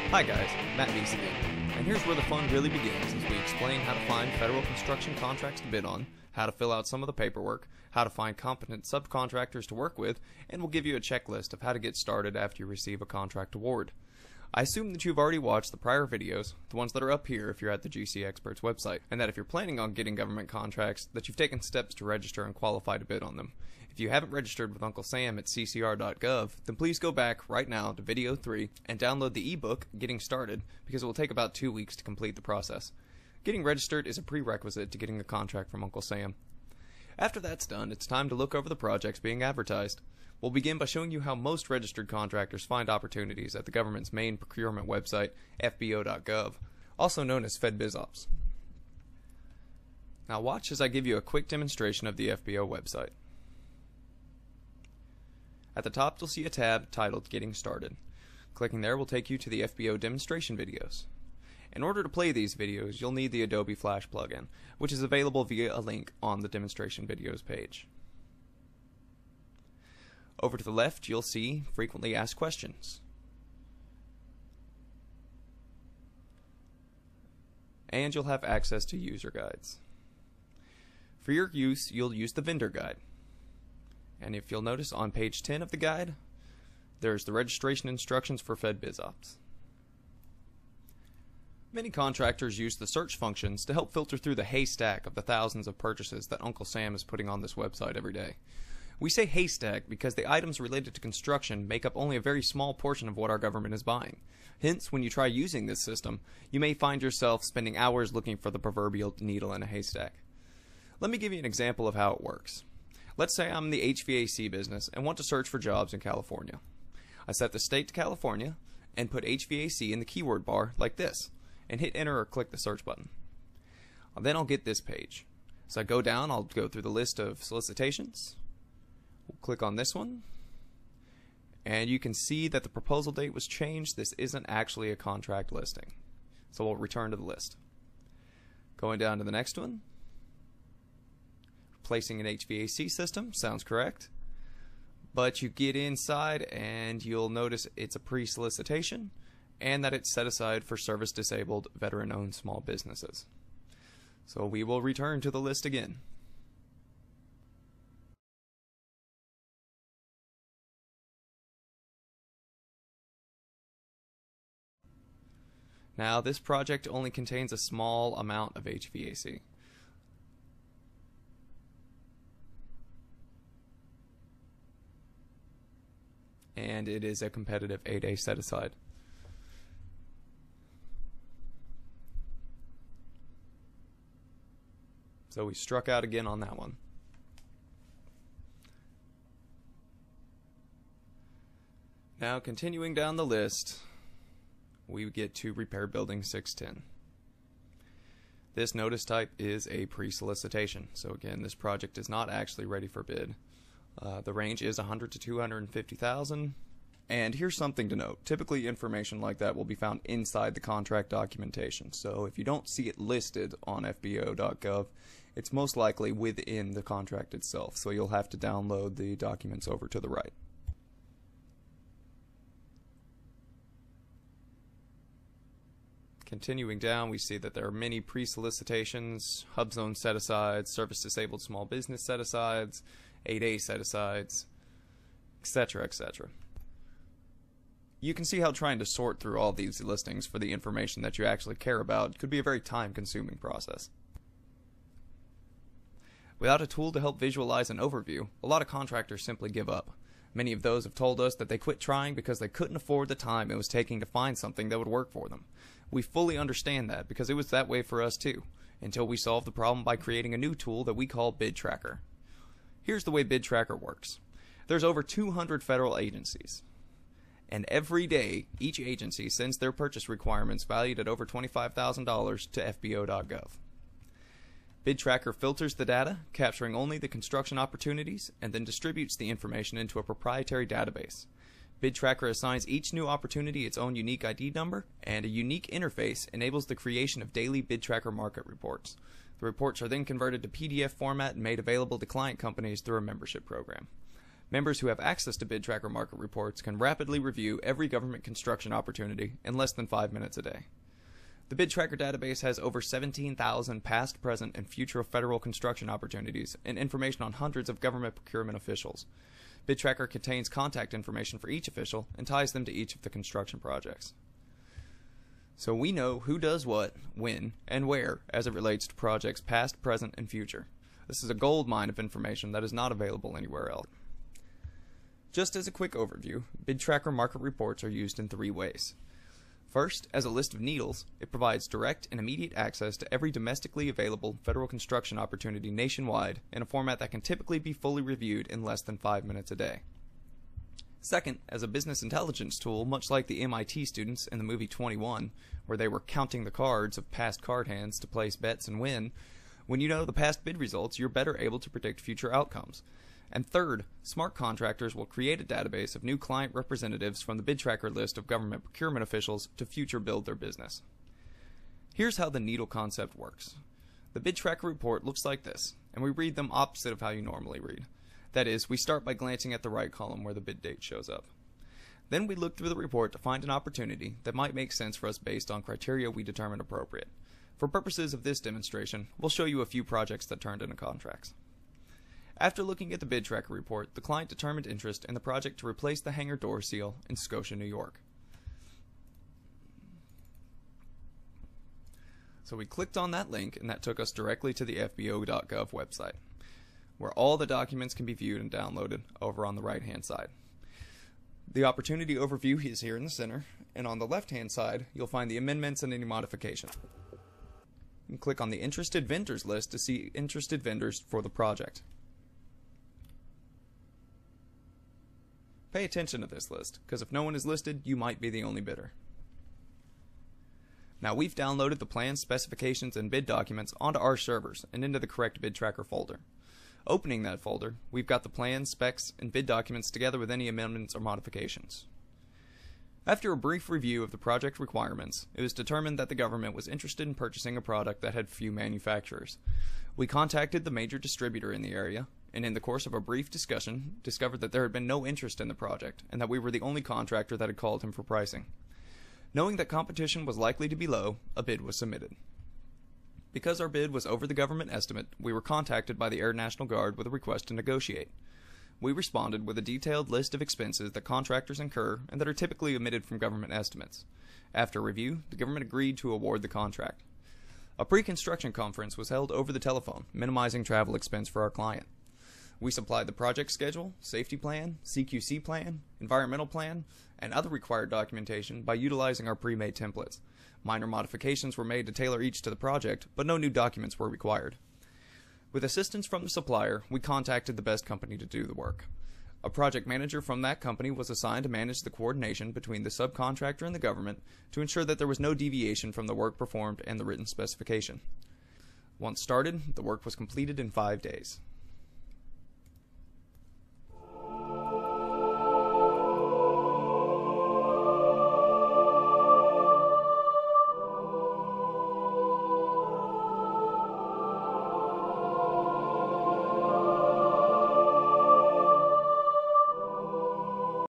Hi guys, Matt Meese again, and here's where the fun really begins as we explain how to find federal construction contracts to bid on, how to fill out some of the paperwork, how to find competent subcontractors to work with, and we'll give you a checklist of how to get started after you receive a contract award. I assume that you've already watched the prior videos, the ones that are up here if you're at the GC Experts website, and that if you're planning on getting government contracts, that you've taken steps to register and qualify to bid on them. If you haven't registered with Uncle Sam at ccr.gov, then please go back right now to video 3 and download the ebook Getting Started, because it will take about 2 weeks to complete the process. Getting registered is a prerequisite to getting a contract from Uncle Sam. After that's done, it's time to look over the projects being advertised. We'll begin by showing you how most registered contractors find opportunities at the government's main procurement website, fbo.gov, also known as FedBizOps. Now watch as I give you a quick demonstration of the FBO website. At the top you'll see a tab titled Getting Started. Clicking there will take you to the FBO demonstration videos. In order to play these videos, you'll need the Adobe Flash plugin, which is available via a link on the demonstration videos page. Over to the left, you'll see Frequently Asked Questions. And you'll have access to user guides. For your use, you'll use the vendor guide. And if you'll notice on page 10 of the guide, there's the registration instructions for FedBizOps. Many contractors use the search functions to help filter through the haystack of the thousands of purchases that Uncle Sam is putting on this website every day. We say haystack because the items related to construction make up only a very small portion of what our government is buying. Hence, when you try using this system, you may find yourself spending hours looking for the proverbial needle in a haystack. Let me give you an example of how it works. Let's say I'm in the HVAC business and want to search for jobs in California. I set the state to California and put HVAC in the keyword bar like this and hit enter or click the search button. Then I'll get this page. So I go down, I'll go through the list of solicitations. We'll click on this one, and you can see that the proposal date was changed. This isn't actually a contract listing. So we'll return to the list. Going down to the next one. Replacing an HVAC system, sounds correct. But you get inside and you'll notice it's a pre-solicitation and that it's set aside for service-disabled, veteran-owned small businesses. So we will return to the list again. Now, this project only contains a small amount of HVAC. And it is a competitive 8A set aside. So we struck out again on that one. Now, continuing down the list, we get to Repair Building 610. This notice type is a pre-solicitation. So again, this project is not actually ready for bid. The range is $100,000 to $250,000. And here's something to note. Typically information like that will be found inside the contract documentation. So if you don't see it listed on fbo.gov, it's most likely within the contract itself. So you'll have to download the documents over to the right. Continuing down, we see that there are many pre-solicitations, hub zone set-asides, service-disabled small business set-asides, 8A set-asides, etc., etc. You can see how trying to sort through all these listings for the information that you actually care about could be a very time-consuming process. Without a tool to help visualize an overview, a lot of contractors simply give up. Many of those have told us that they quit trying because they couldn't afford the time it was taking to find something that would work for them. We fully understand that because it was that way for us too, until we solved the problem by creating a new tool that we call Bid Tracker. Here's the way Bid Tracker works. There's over 200 federal agencies, and every day each agency sends their purchase requirements valued at over $25,000 to fbo.gov. Bid Tracker filters the data, capturing only the construction opportunities, and then distributes the information into a proprietary database. Bid Tracker assigns each new opportunity its own unique ID number, and a unique interface enables the creation of daily Bid Tracker market reports. The reports are then converted to PDF format and made available to client companies through a membership program. Members who have access to Bid Tracker market reports can rapidly review every government construction opportunity in less than 5 minutes a day. The Bid Tracker database has over 17,000 past, present, and future federal construction opportunities and information on hundreds of government procurement officials. Bid Tracker contains contact information for each official and ties them to each of the construction projects. So we know who does what, when, and where as it relates to projects past, present, and future. This is a gold mine of information that is not available anywhere else. Just as a quick overview, Bid Tracker market reports are used in 3 ways. First, as a list of needles, it provides direct and immediate access to every domestically available federal construction opportunity nationwide in a format that can typically be fully reviewed in less than 5 minutes a day. Second, as a business intelligence tool, much like the MIT students in the movie 21, where they were counting the cards of past card hands to place bets and win, when you know the past bid results, you're better able to predict future outcomes. And third, smart contractors will create a database of new client representatives from the Bid Tracker list of government procurement officials to future build their business. Here's how the needle concept works. The Bid Tracker report looks like this, and we read them opposite of how you normally read. That is, we start by glancing at the right column where the bid date shows up. Then we look through the report to find an opportunity that might make sense for us based on criteria we determine appropriate. For purposes of this demonstration, we'll show you a few projects that turned into contracts. After looking at the Bid Tracker report, the client determined interest in the project to replace the hangar door seal in Scotia, New York. So we clicked on that link, and that took us directly to the FBO.gov website, where all the documents can be viewed and downloaded over on the right-hand side. The opportunity overview is here in the center, and on the left-hand side, you'll find the amendments and any modifications. You can click on the interested vendors list to see interested vendors for the project. Pay attention to this list, because if no one is listed, you might be the only bidder. Now we've downloaded the plans, specifications, and bid documents onto our servers and into the correct Bid Tracker folder. Opening that folder, we've got the plans, specs, and bid documents together with any amendments or modifications. After a brief review of the project requirements, it was determined that the government was interested in purchasing a product that had few manufacturers. We contacted the major distributor in the area, and in the course of a brief discussion, discovered that there had been no interest in the project, and that we were the only contractor that had called him for pricing. Knowing that competition was likely to be low, a bid was submitted. Because our bid was over the government estimate, we were contacted by the Air National Guard with a request to negotiate. We responded with a detailed list of expenses that contractors incur and that are typically omitted from government estimates. After review, the government agreed to award the contract. A pre-construction conference was held over the telephone, minimizing travel expense for our client. We supplied the project schedule, safety plan, CQC plan, environmental plan, and other required documentation by utilizing our pre-made templates. Minor modifications were made to tailor each to the project, but no new documents were required. With assistance from the supplier, we contacted the best company to do the work. A project manager from that company was assigned to manage the coordination between the subcontractor and the government to ensure that there was no deviation from the work performed and the written specification. Once started, the work was completed in 5 days.